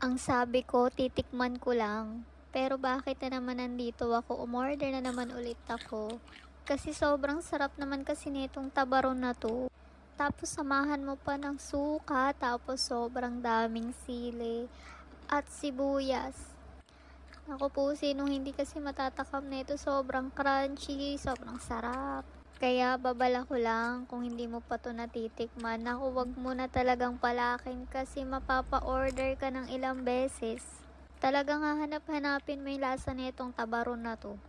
Ang sabi ko, titikman ko lang. Pero bakit na naman nandito ako? Umorder na naman ulit ako. Kasi sobrang sarap naman kasi nitong tabaron na to. Tapos samahan mo pa ng suka, tapos sobrang daming sili at sibuyas. Ako po, sinong hindi kasi matatakam na ito, sobrang crunchy, sobrang sarap. Kaya babala ko lang kung hindi mo pa to natitikman. Naku, wag mo na talagang palakin kasi mapapa-order ka ng ilang beses. Talagang hahanap-hanapin mo yung lasa nitong tabaron na to.